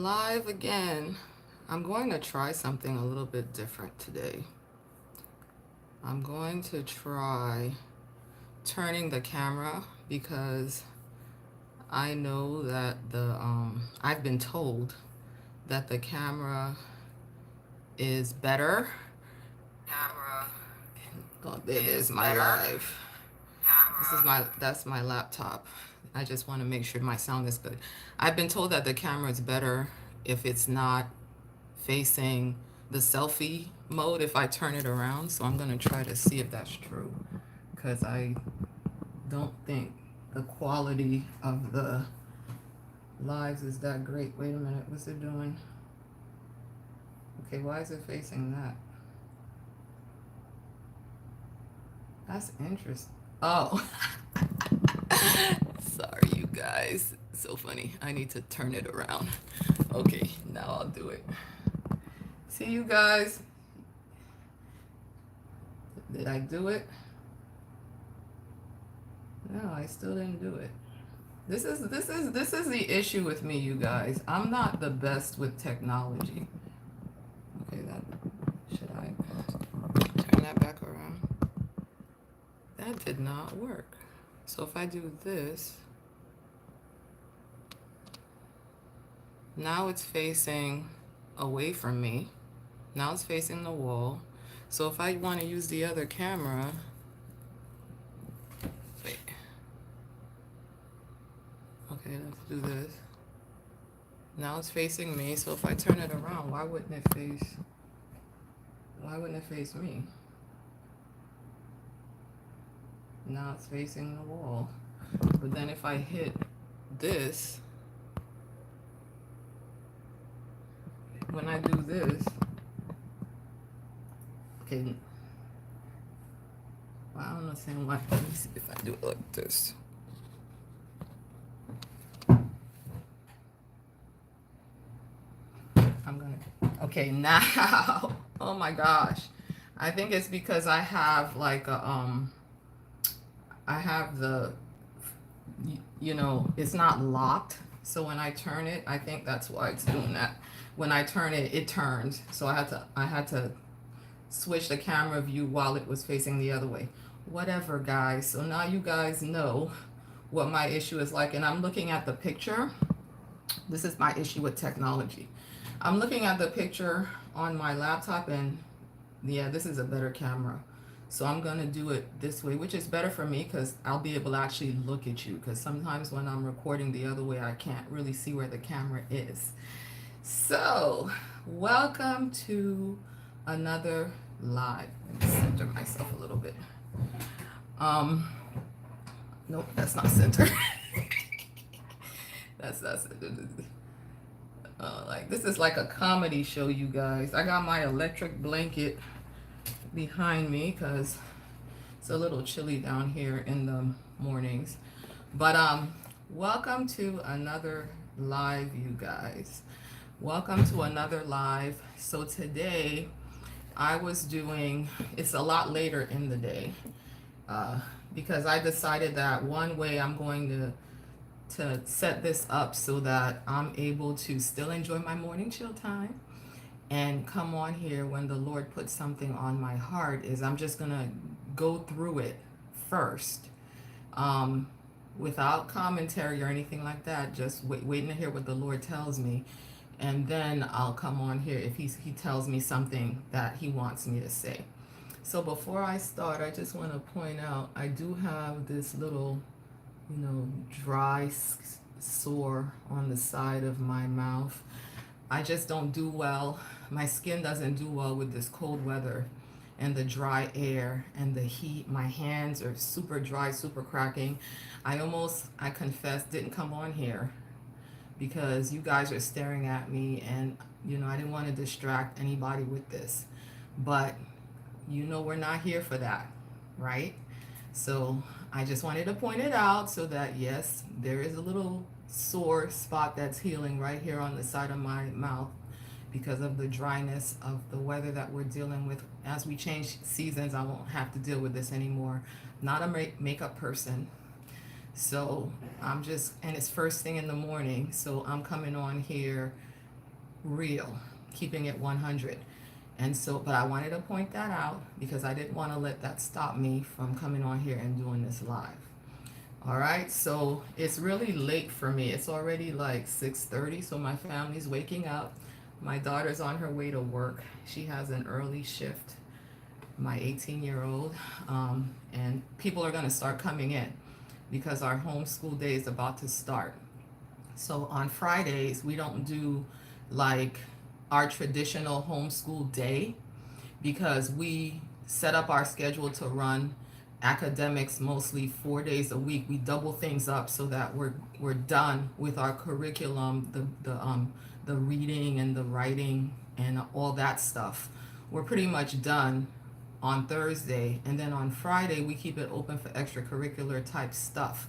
live again. I'm going to try something a little bit different today. I'm going to try turning the camera because I know that I've been told that the camera is better. Camera. Oh, there it is, my live. That's my laptop. I just want to make sure my sound is good. I've been told that the camera is better if it's not facing the selfie mode if I turn it around. So I'm going to try to see if that's true, because I don't think the quality of the lives is that great. Wait a minute, what's it doing? Okay, why is it facing that? That's interesting. Oh, sorry, you guys. So funny. I need to turn it around. Okay, now I'll do it. See, you guys. Did I do it? No, I still didn't do it. This is the issue with me, you guys. I'm not the best with technology. Okay, should I turn that back around? That did not work. So if I do this, now it's facing away from me. Now it's facing the wall. So if I want to use the other camera, wait. Okay, let's do this. Now it's facing me. So if I turn it around, why wouldn't it face me? Now it's facing the wall. But then if I hit this, when I do this, okay, well, I don't understand why. Let me see if I do it like this. Okay, now, oh my gosh. I think it's because I have like I have it's not locked. So when I turn it, I think that's why it's doing that. When I turn it, it turns. So I had to switch the camera view while it was facing the other way. Whatever, guys. So now you guys know what my issue is like. And I'm looking at the picture. This is my issue with technology. I'm looking at the picture on my laptop, and yeah, this is a better camera. So I'm going to do it this way, which is better for me because I'll be able to actually look at you, because sometimes when I'm recording the other way, I can't really see where the camera is. So welcome to another live. Let me center myself a little bit. Nope, that's not center. That's like, this is like a comedy show, you guys. I got my electric blanket behind me because it's a little chilly down here in the mornings. But welcome to another live, you guys. Welcome to another live. So today I was doing, it's a lot later in the day, because I decided that one way I'm going to set this up so that I'm able to still enjoy my morning chill time and come on here when the Lord puts something on my heart, is I'm just gonna go through it first, without commentary or anything like that, just waiting to hear what the Lord tells me, and then I'll come on here if he tells me something that he wants me to say. So before I start, I just want to point out I do have this little dry sore on the side of my mouth. I just don't do well. My skin doesn't do well with this cold weather and the dry air and the heat. My hands are super dry, super cracking. I confess, didn't come on here because you guys are staring at me, and I didn't want to distract anybody with this. But we're not here for that, right? So I just wanted to point it out so that, yes, there is a little sore spot that's healing right here on the side of my mouth because of the dryness of the weather that we're dealing with. As we change seasons, I won't have to deal with this anymore. Not a makeup person. So and it's first thing in the morning. So I'm coming on here real, keeping it 100. And so, but I wanted to point that out because I didn't want to let that stop me from coming on here and doing this live. All right, so it's really late for me. It's already like 6:30, so my family's waking up. My daughter's on her way to work. She has an early shift, my 18-year-old, and people are going to start coming in because our homeschool day is about to start. So on Fridays, we don't do like our traditional homeschool day because we set up our schedule to run academics mostly 4 days a week. We double things up so that we're done with our curriculum, the reading and the writing and all that stuff. We're pretty much done on Thursday, and then on Friday we keep it open for extracurricular type stuff.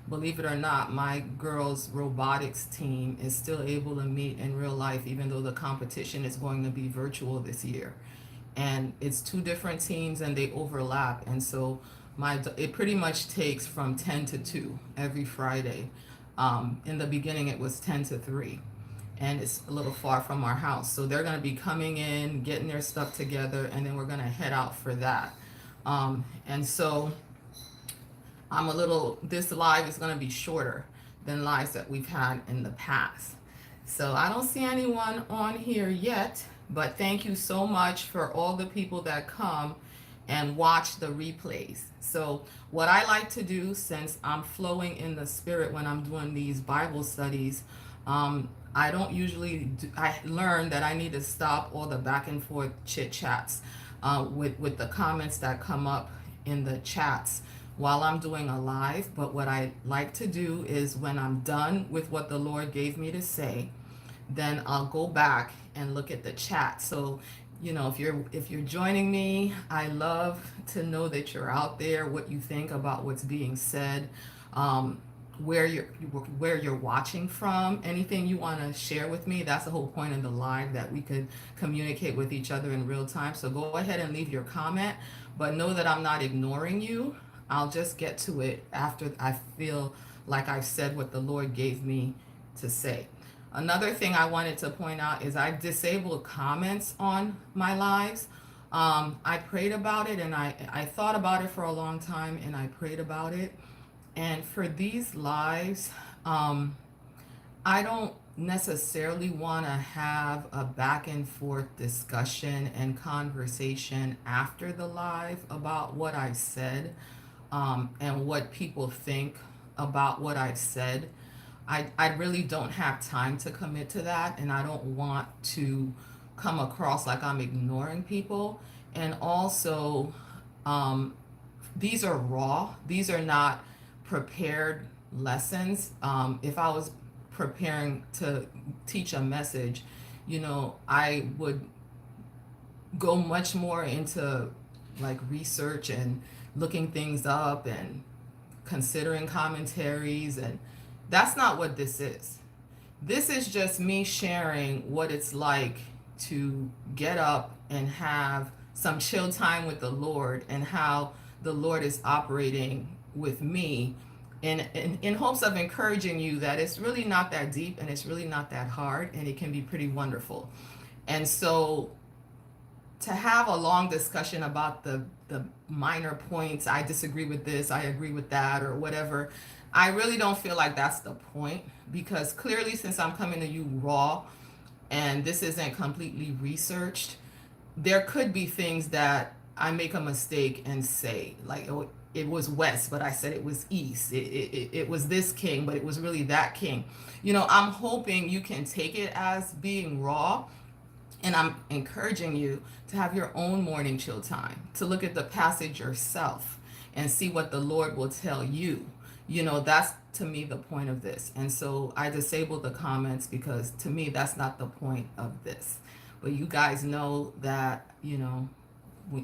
Believe it or not, my girls' robotics team is still able to meet in real life, even though the competition is going to be virtual this year. And it's two different teams and they overlap. And so it pretty much takes from 10 to 2 every Friday. In the beginning, it was 10 to 3. And it's a little far from our house. So they're going to be coming in, getting their stuff together, and then we're going to head out for that. And so this live is going to be shorter than lives that we've had in the past. So I don't see anyone on here yet, but thank you so much for all the people that come and watch the replays. So what I like to do, since I'm flowing in the spirit when I'm doing these Bible studies, I don't usually I learned that I need to stop all the back and forth chit chats with the comments that come up in the chats while I'm doing a live. But what I like to do is when I'm done with what the Lord gave me to say, then I'll go back and look at the chat. So, if you're joining me, I love to know that you're out there, what you think about what's being said, where you're watching from, anything you want to share with me. That's the whole point of the live, that we could communicate with each other in real time. So go ahead and leave your comment, but know that I'm not ignoring you. I'll just get to it after I feel like I've said what the Lord gave me to say. Another thing I wanted to point out is I disabled comments on my lives. I prayed about it, and I thought about it for a long time, and I prayed about it. And for these lives, I don't necessarily want to have a back and forth discussion and conversation after the live about what I said, and what people think about what I've said. I really don't have time to commit to that, and I don't want to come across like I'm ignoring people. And also, these are raw. These are not prepared lessons. If I was preparing to teach a message, I would go much more into like research and looking things up and considering commentaries, and that's not what this is. This is just me sharing what it's like to get up and have some chill time with the Lord, and how the Lord is operating with me in hopes of encouraging you that it's really not that deep and it's really not that hard, and it can be pretty wonderful. And so to have a long discussion about the minor points, I disagree with this, I agree with that, or whatever, I really don't feel like that's the point, because clearly, since I'm coming to you raw and this isn't completely researched, there could be things that I make a mistake and say, like, oh, it was west, but I said it was east. It was this king, but it was really that king. I'm hoping you can take it as being raw, and I'm encouraging you to have your own morning chill time, to look at the passage yourself and see what the Lord will tell you. That's to me the point of this. And so I disabled the comments because to me, that's not the point of this. But you guys know that,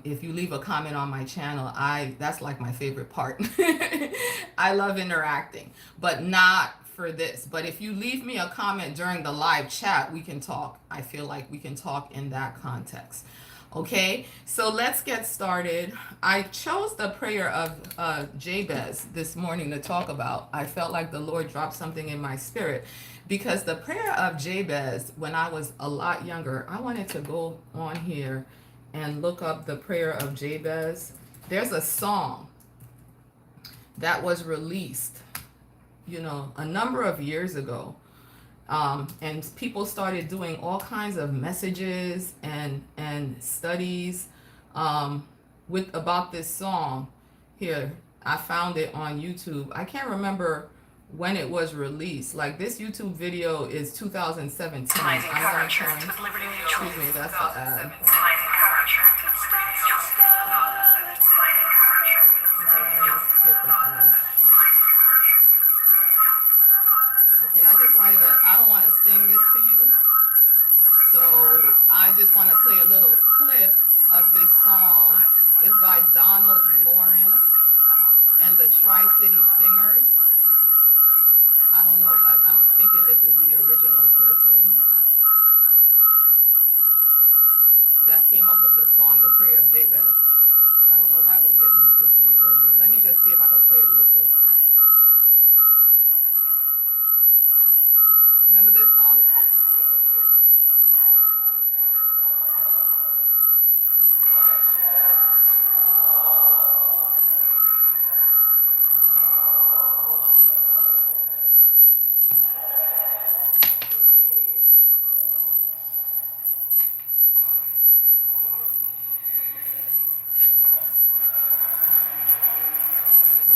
if you leave a comment on my channel, that's like my favorite part. I love interacting, but not for this. But if you leave me a comment during the live chat, we can talk. I feel like we can talk in that context. Okay, so let's get started. I chose the prayer of Jabez this morning to talk about. I felt like the Lord dropped something in my spirit. because the prayer of Jabez, when I was a lot younger, I wanted to go on here and look up the prayer of Jabez. There's a song that was released, a number of years ago. And people started doing all kinds of messages and studies with about this song. Here, I found it on YouTube. I can't remember when it was released. Like, this YouTube video is 2017. I'm going to turn. Excuse me, that's the ad. Okay, let me skip the ad. Okay, I just wanted to, I don't want to sing this to you. So I just want to play a little clip of this song. It's by Donald Lawrence and the Tri-City Singers. I don't know, I'm thinking this is the original person that came up with the song, The Prayer of Jabez. I don't know why we're getting this reverb, but let me just see if I can play it real quick. Remember this song?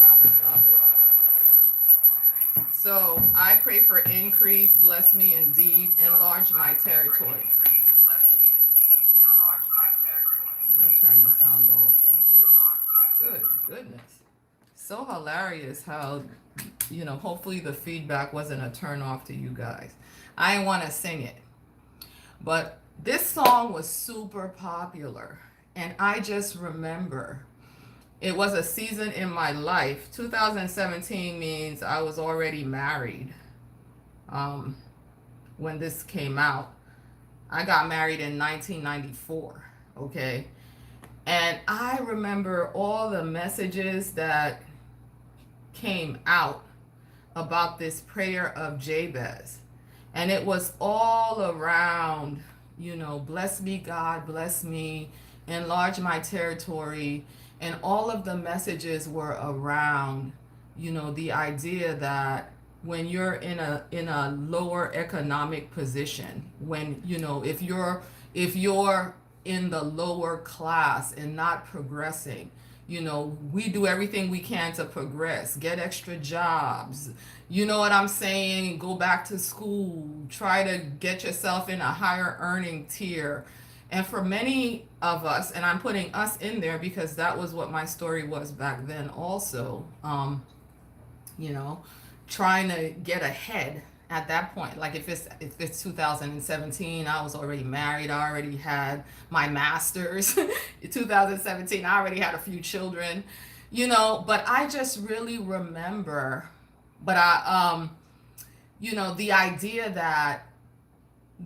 I'm gonna stop it. So I pray for increase, bless me indeed, enlarge my territory. Let me turn the sound off of this. Good goodness. So hilarious how, hopefully the feedback wasn't a turn off to you guys. I didn't want to sing it, but this song was super popular. And I just remember it was a season in my life. 2017 means I was already married when this came out. I got married in 1994, okay? And I remember all the messages that came out about this prayer of Jabez. And it was all around, bless me, God, bless me, enlarge my territory. And all of the messages were around, the idea that when you're in a lower economic position, when, if you're in the lower class and not progressing, we do everything we can to progress, get extra jobs, you know what I'm saying? Go back to school, try to get yourself in a higher earning tier. And for many of us, and I'm putting us in there because that was what my story was back then also, trying to get ahead at that point. Like if it's 2017, I was already married. I already had my master's. In 2017, I already had a few children, but I just really remember, the idea that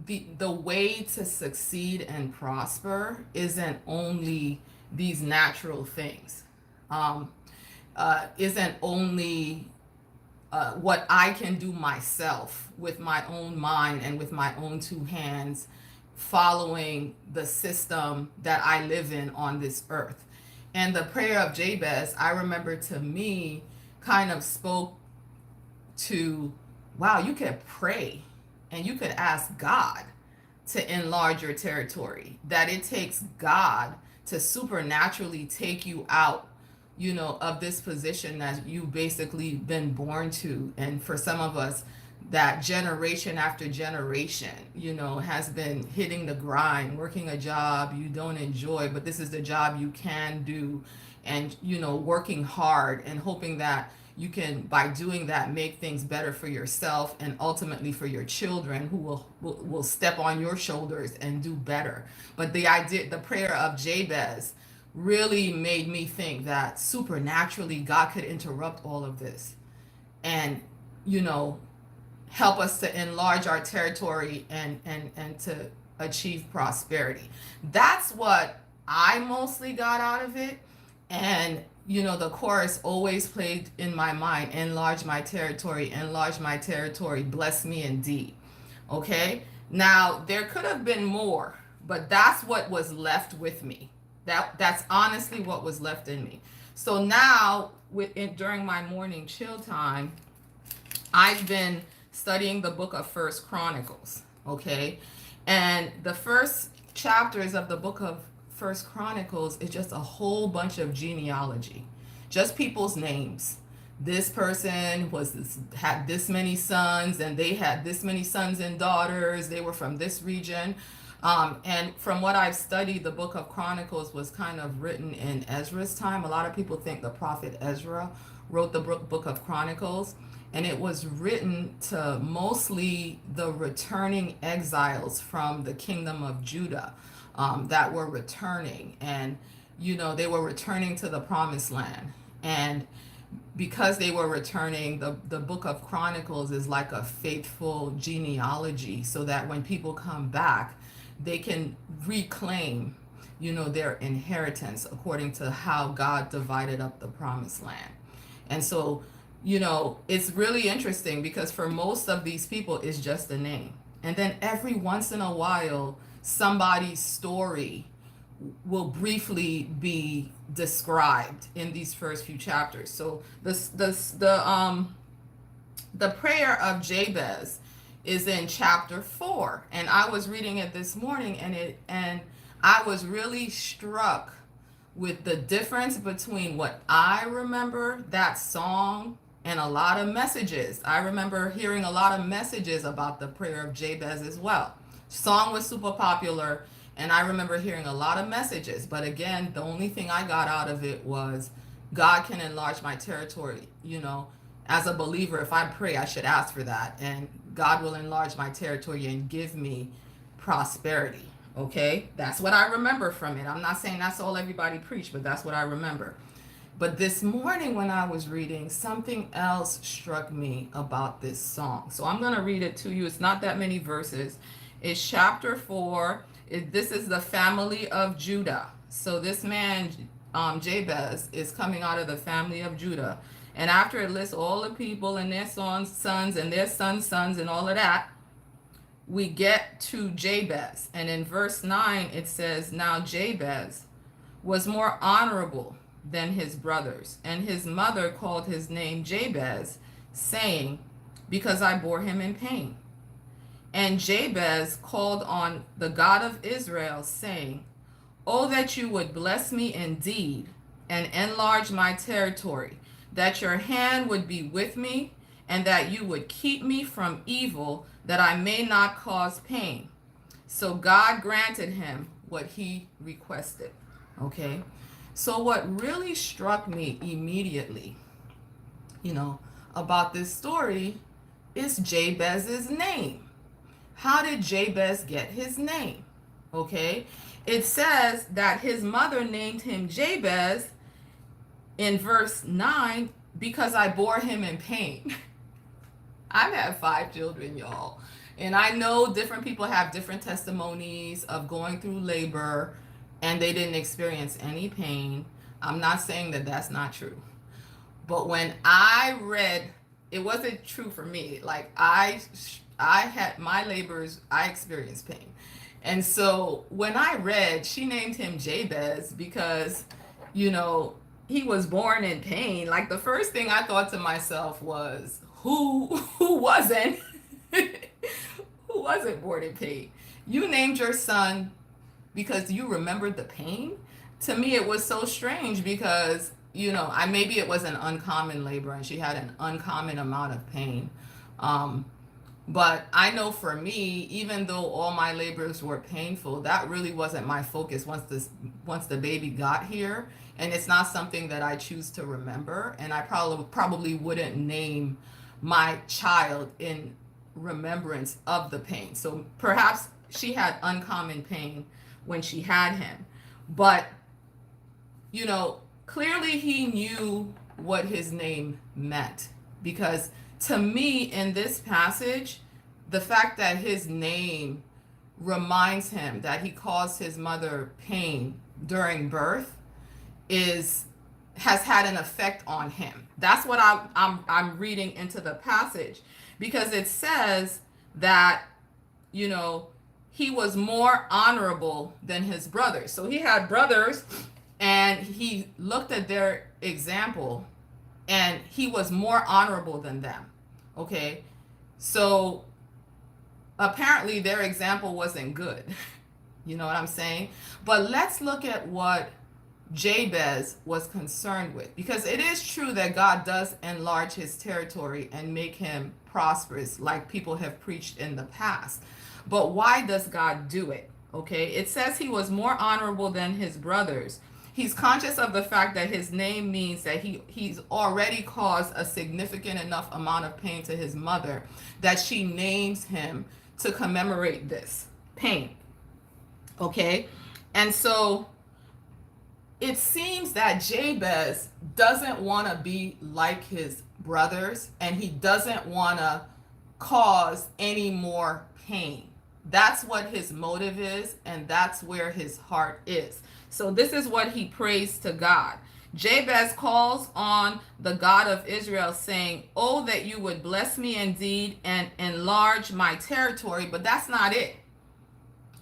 the way to succeed and prosper isn't only these natural things, isn't only what I can do myself with my own mind and with my own two hands, following the system that I live in on this earth. And the prayer of Jabez, I remember, to me, kind of spoke to, wow, you could pray and you could ask God to enlarge your territory, that it takes God to supernaturally take you out, of this position that you basically been born to. And for some of us, that generation after generation, has been hitting the grind, working a job you don't enjoy, but this is the job you can do, and, working hard and hoping that you can, by doing that, make things better for yourself and ultimately for your children, who will step on your shoulders and do better. But the prayer of Jabez really made me think that supernaturally God could interrupt all of this and, help us to enlarge our territory and to achieve prosperity. That's what I mostly got out of it. And the chorus always played in my mind: enlarge my territory, bless me indeed. Okay? Now, there could have been more, but that's what was left with me. That's honestly what was left in me. So now, during my morning chill time, I've been studying the book of First Chronicles, okay? And the first chapters of the book of First Chronicles is just a whole bunch of genealogy, just people's names. This person had this many sons, and they had this many sons and daughters. They were from this region. And from what I've studied, the book of Chronicles was kind of written in Ezra's time. A lot of people think the prophet Ezra wrote the book of Chronicles, and it was written to mostly the returning exiles from the kingdom of Judah, that were returning. And, they were returning to the promised land. And because they were returning, the book of Chronicles is like a faithful genealogy, so that when people come back, they can reclaim, their inheritance according to how God divided up the promised land. And so, it's really interesting, because for most of these people, it's just a name. And then every once in a while, somebody's story will briefly be described in these first few chapters. So the prayer of Jabez is in chapter 4, and I was reading it this morning, and I was really struck with the difference between what I remember that song and a lot of messages. I remember hearing a lot of messages about the prayer of Jabez as well. Song was super popular, and I remember hearing a lot of messages. But again, the only thing I got out of it was God can enlarge my territory. As a believer, if I pray, I should ask for that. And God will enlarge my territory and give me prosperity. Okay? That's what I remember from it. I'm not saying that's all everybody preached, but that's what I remember. But this morning when I was reading, something else struck me about this song. So I'm going to read it to you. It's not that many verses. It's chapter 4. This is the family of Judah. So this man, Jabez, is coming out of the family of Judah. And after it lists all the people and their sons and their sons' sons and all of that, we get to Jabez. And in verse 9, it says, now Jabez was more honorable than his brothers, and his mother called his name Jabez, saying, because I bore him in pain. And Jabez called on the God of Israel, saying, oh, that you would bless me indeed and enlarge my territory, that your hand would be with me, and that you would keep me from evil, that I may not cause pain. So God granted him what he requested. Okay? So what really struck me immediately, about this story is Jabez's name. How did Jabez get his name? Okay? It says that his mother named him Jabez in verse 9 because I bore him in pain. I've had 5 children, y'all. And I know different people have different testimonies of going through labor and they didn't experience any pain. I'm not saying that that's not true. But when I read, it wasn't true for me. Like I had my labors, I experienced pain. And so when I read, she named him Jabez because, he was born in pain. Like the first thing I thought to myself was, who wasn't who wasn't born in pain? You named your son because you remembered the pain? To me, it was so strange because, maybe it was an uncommon labor and she had an uncommon amount of pain. But I know for me, even though all my labors were painful, that really wasn't my focus once the baby got here. And it's not something that I choose to remember. And I probably wouldn't name my child in remembrance of the pain. So perhaps she had uncommon pain when she had him. But, clearly he knew what his name meant. Because to me, in this passage, the fact that his name reminds him that he caused his mother pain during birth is has had an effect on him. That's what I'm reading into the passage, because it says that, you know, he was more honorable than his brothers. So he had brothers, and he looked at their example, and he was more honorable than them. Okay, so apparently their example wasn't good. You know what I'm saying? But let's look at what Jabez was concerned with, because it is true that God does enlarge his territory and make him prosperous, like people have preached in the past. But why does God do it? Okay, it says he was more honorable than his brothers. He's conscious of the fact that his name means that he's already caused a significant enough amount of pain to his mother that she names him to commemorate this pain. Okay, and so it seems that Jabez doesn't want to be like his brothers, and he doesn't want to cause any more pain. That's what his motive is, and that's where his heart is. So this is what he prays to God. Jabez calls on the God of Israel, saying, "Oh, that you would bless me indeed and enlarge my territory." But that's not it.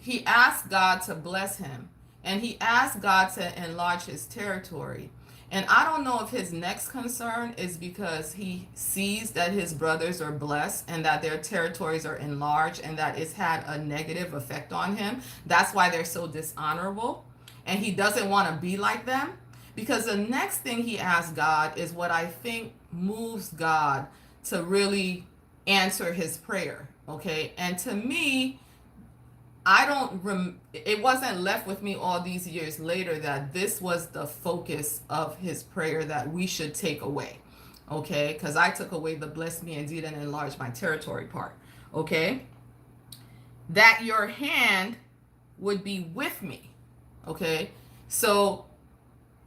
He asked God to bless him, and he asked God to enlarge his territory. And I don't know if his next concern is because he sees that his brothers are blessed and that their territories are enlarged and that it's had a negative effect on him. That's why they're so dishonorable. And he doesn't want to be like them. Because the next thing he asks God is what I think moves God to really answer his prayer. Okay. And to me, it wasn't left with me all these years later that this was the focus of his prayer that we should take away. Okay, because I took away the bless me indeed and enlarge my territory part. Okay, that your hand would be with me. Okay, so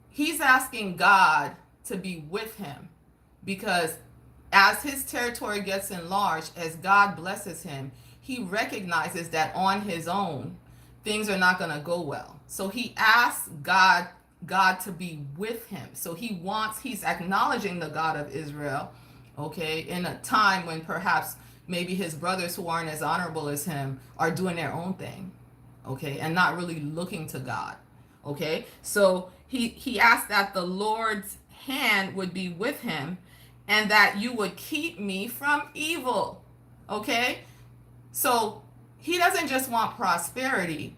he's asking God to be with him, because as his territory gets enlarged, as God blesses him, he recognizes that on his own, things are not going to go well. So he asks God to be with him. So he's acknowledging the God of Israel, okay, in a time when perhaps maybe his brothers who aren't as honorable as him are doing their own thing, okay, and not really looking to God, okay. So he asked that the Lord's hand would be with him and that you would keep me from evil, okay. So he doesn't just want prosperity.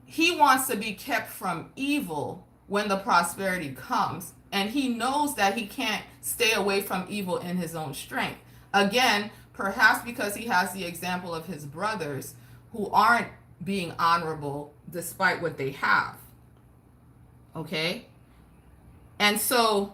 He wants to be kept from evil when the prosperity comes. And he knows that he can't stay away from evil in his own strength. Again, perhaps because he has the example of his brothers who aren't being honorable despite what they have. Okay? And so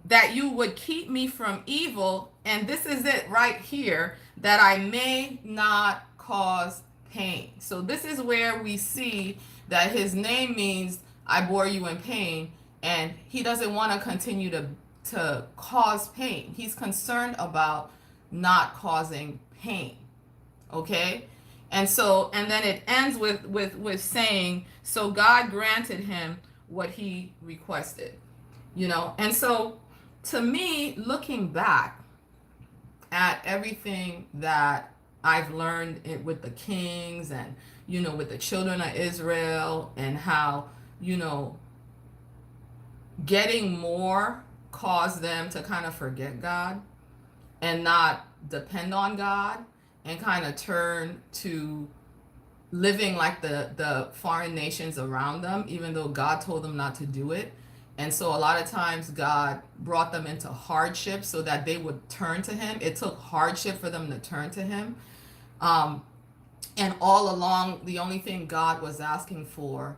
that you would keep me from evil, and this is it right here, that I may not cause pain. So this is where we see that his name means I bore you in pain, and he doesn't want to continue to cause pain. He's concerned about not causing pain. Okay? And then it ends with saying, so God granted him what he requested. You know, and so to me, looking back at everything that I've learned with the kings and, you know, with the children of Israel, and how, you know, getting more caused them to kind of forget God and not depend on God, and kind of turn to living like the foreign nations around them, even though God told them not to do it. And so a lot of times God brought them into hardship so that they would turn to him. It took hardship for them to turn to him. And all along, the only thing God was asking for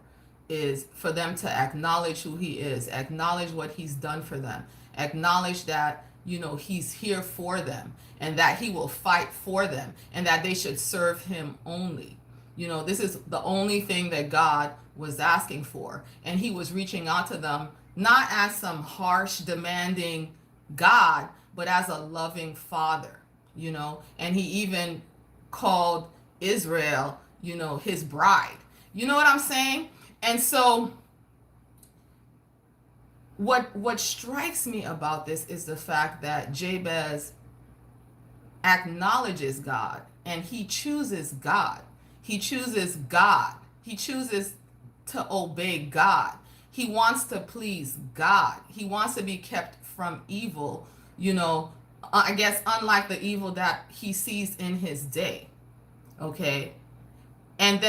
is for them to acknowledge who he is, acknowledge what he's done for them, acknowledge that, you know, he's here for them, and that he will fight for them, and that they should serve him only. You know, this is the only thing that God was asking for. And he was reaching out to them, not as some harsh, demanding God, but as a loving father, you know. And he even called Israel, you know, his bride. You know what I'm saying? And so what strikes me about this is the fact that Jabez acknowledges God and he chooses God. He chooses God. He chooses to obey God. He wants to please God. He wants to be kept from evil, I guess unlike the evil that he sees in his day. Okay? And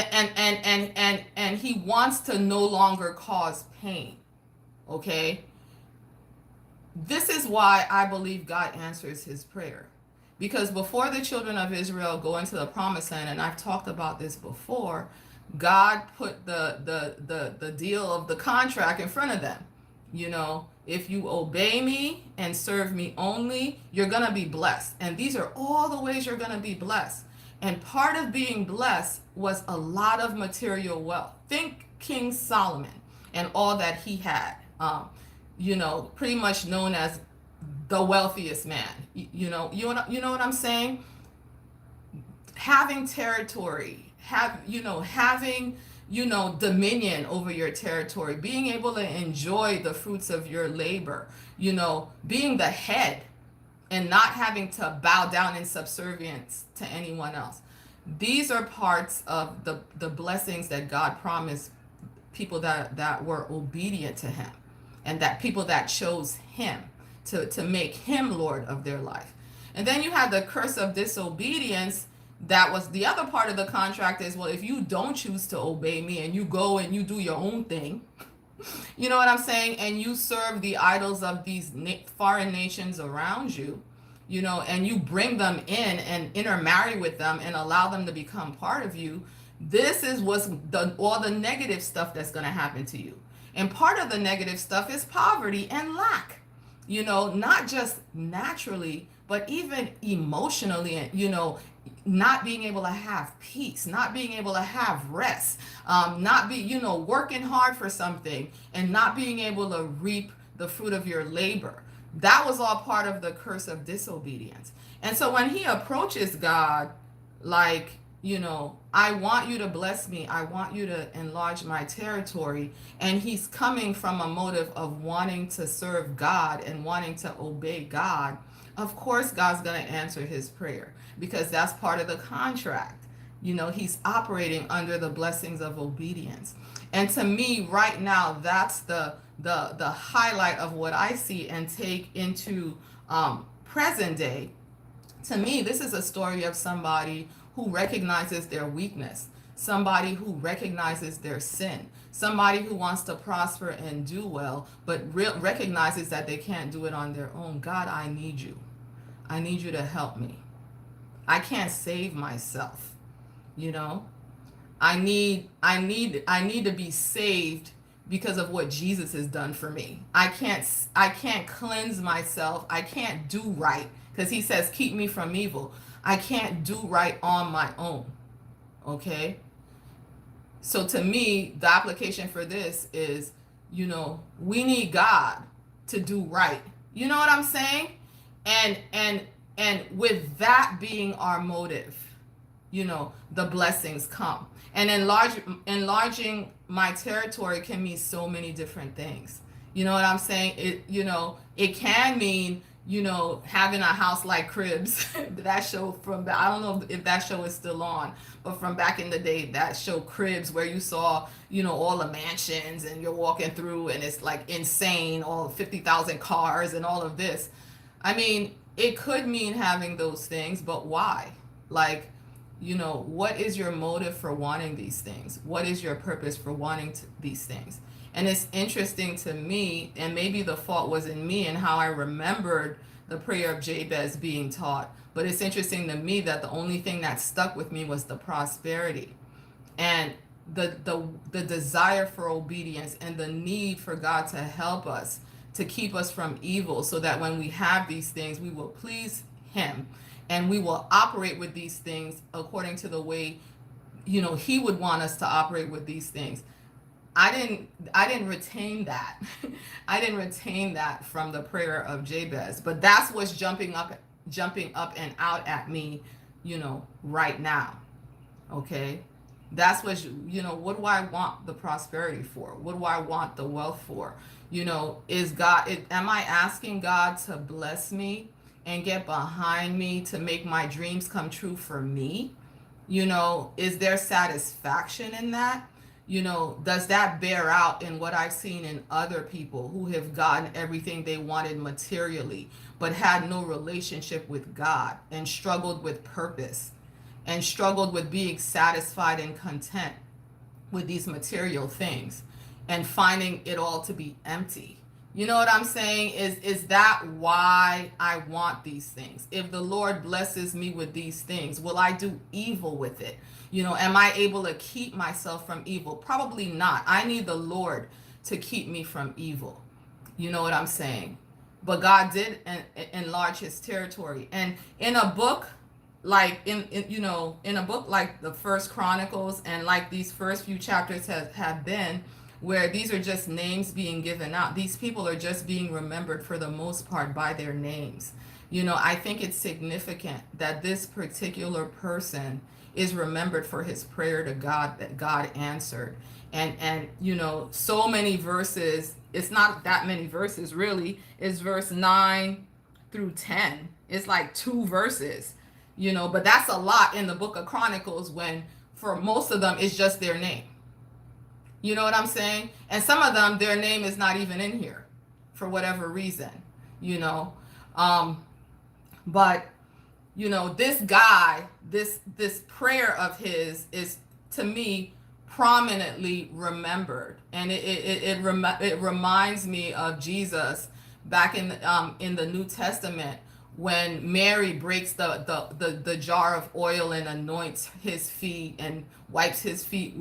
he wants to no longer cause pain. Okay? This is why I believe God answers his prayer. Because before the children of Israel go into the promised land, and I've talked about this before, God put the deal of the contract in front of them. If you obey me and serve me only, you're going to be blessed. And these are all the ways you're going to be blessed. And part of being blessed was a lot of material wealth. Think King Solomon and all that he had. Pretty much known as the wealthiest man. You know what I'm saying? Having territory, having dominion over your territory, being able to enjoy the fruits of your labor, being the head and not having to bow down in subservience to anyone else. These are parts of the blessings that God promised people that were obedient to him, and that people that chose him to make him Lord of their life. And then you have the curse of disobedience. That was the other part of the contract is, well, if you don't choose to obey me and you go and you do your own thing, you know what I'm saying? And you serve the idols of these foreign nations around you, and you bring them in and intermarry with them and allow them to become part of you. This is all the negative stuff that's going to happen to you. And part of the negative stuff is poverty and lack, not just naturally, but even emotionally, and, not being able to have peace, not being able to have rest, working hard for something and not being able to reap the fruit of your labor. That was all part of the curse of disobedience. And so when he approaches God, like, I want you to bless me. I want you to enlarge my territory. And he's coming from a motive of wanting to serve God and wanting to obey God. Of course, God's going to answer his prayer because that's part of the contract. He's operating under the blessings of obedience. And to me, right now, that's the highlight of what I see and take into present day. To me, this is a story of somebody who recognizes their weakness, somebody who recognizes their sin, somebody who wants to prosper and do well, but recognizes that they can't do it on their own. God, I need you. I need you to help me. I can't save myself. I need to be saved because of what Jesus has done for me. I can't cleanse myself. I can't do right because he says, keep me from evil. I can't do right on my own. Okay? So to me, the application for this is, we need God to do right. You know what I'm saying? And with that being our motive, the blessings come. And enlarging my territory can mean so many different things. You know what I'm saying? It can mean, having a house like Cribs, that show from, I don't know if that show is still on, but from back in the day, that show Cribs, where you saw, all the mansions and you're walking through and it's like insane, all 50,000 cars and all of this. I mean, it could mean having those things, but why? Like, what is your motive for wanting these things? What is your purpose for wanting these things? And it's interesting to me, and maybe the fault was in me and how I remembered the prayer of Jabez being taught, but it's interesting to me that the only thing that stuck with me was the prosperity and the desire for obedience and the need for God to help us, to keep us from evil, so that when we have these things, we will please him and we will operate with these things according to the way, he would want us to operate with these things. I didn't retain that. I didn't retain that from the prayer of Jabez, but that's what's jumping up and out at me, right now. Okay. That's what, what do I want the prosperity for? What do I want the wealth for? Am I asking God to bless me and get behind me to make my dreams come true for me? Is there satisfaction in that? Does that bear out in what I've seen in other people who have gotten everything they wanted materially, but had no relationship with God and struggled with purpose and struggled with being satisfied and content with these material things and finding it all to be empty? You know what I'm saying? Is that why I want these things? If the Lord blesses me with these things, will I do evil with it? Am I able to keep myself from evil? Probably not. I need the Lord to keep me from evil. You know what I'm saying? But God did enlarge his territory. And in a book like in a book like the First Chronicles, and like these first few chapters have been, where these are just names being given out. These people are just being remembered for the most part by their names. I think it's significant that this particular person is remembered for his prayer to God that God answered. And so many verses, it's not that many verses really, it's verse 9 through 10. It's like 2 verses, but that's a lot in the book of Chronicles, when for most of them it's just their name. You know what I'm saying? And some of them, their name is not even in here for whatever reason, but this guy, this prayer of his is, to me, prominently remembered. And it reminds me of Jesus back in the New Testament, when Mary breaks the jar of oil and anoints his feet and wipes his feet,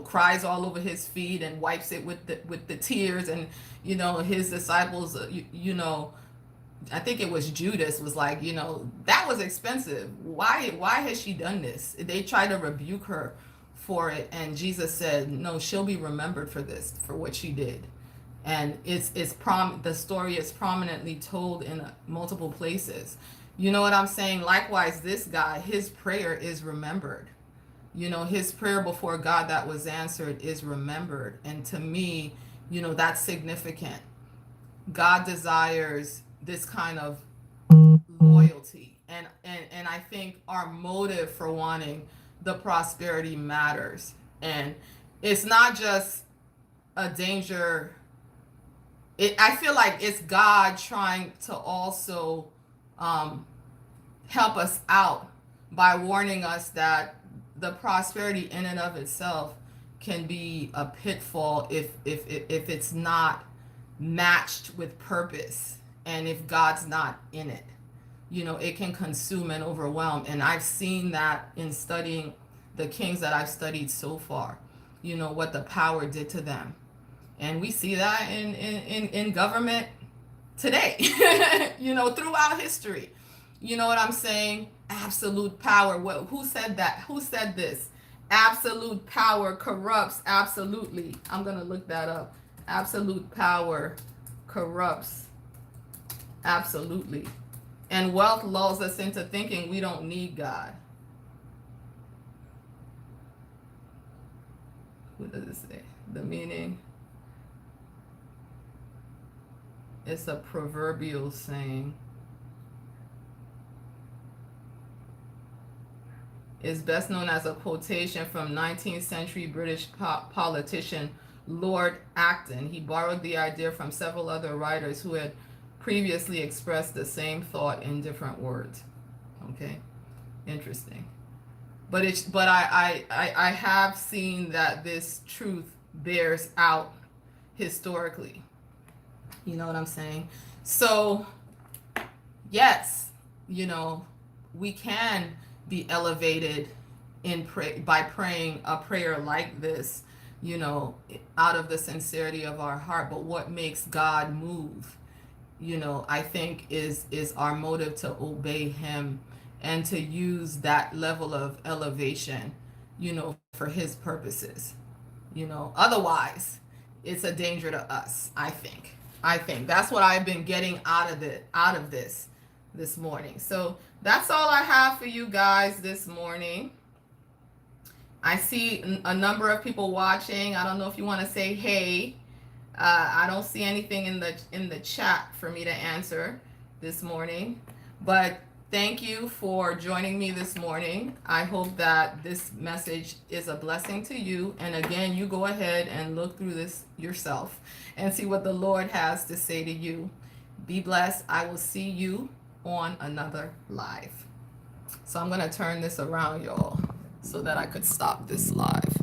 cries all over his feet and wipes it with the tears. And his disciples, I think it was Judas, was like, that was expensive. Why has she done this? They tried to rebuke her for it, and Jesus said, no, she'll be remembered for this, for what she did. And the story is prominently told in multiple places. You know what I'm saying? Likewise, this guy, his prayer is remembered. His prayer before God that was answered is remembered. And to me, that's significant. God desires this kind of loyalty. And I think our motive for wanting the prosperity matters. And it's not just a danger. I feel like it's God trying to also help us out by warning us that the prosperity in and of itself can be a pitfall if it's not matched with purpose, and if God's not in it. It can consume and overwhelm. And I've seen that in studying the kings that I've studied so far, what the power did to them. And we see that in government today, throughout history. You know what I'm saying? Absolute power. Who said that? Who said this? Absolute power corrupts absolutely. I'm going to look that up. Absolute power corrupts absolutely. And wealth lulls us into thinking we don't need God. What does it say? The meaning. It's a proverbial saying. It's best known as a quotation from 19th century British politician Lord Acton. He borrowed the idea from several other writers who had previously expressed the same thought in different words. Okay, interesting. But I have seen that this truth bears out historically. You know what I'm saying? So, yes, we can be elevated by praying a prayer like this, out of the sincerity of our heart. But what makes God move, I think is our motive to obey him and to use that level of elevation, for his purposes. Otherwise, it's a danger to us, I think. That's what I've been getting out of this morning. So that's all I have for you guys this morning. I see a number of people watching. I don't know if you want to say hey. I don't see anything in the chat for me to answer this morning, but thank you for joining me this morning. I hope that this message is a blessing to you. And again, you go ahead and look through this yourself and see what the Lord has to say to you. Be blessed. I will see you on another live. So I'm going to turn this around, y'all, so that I could stop this live.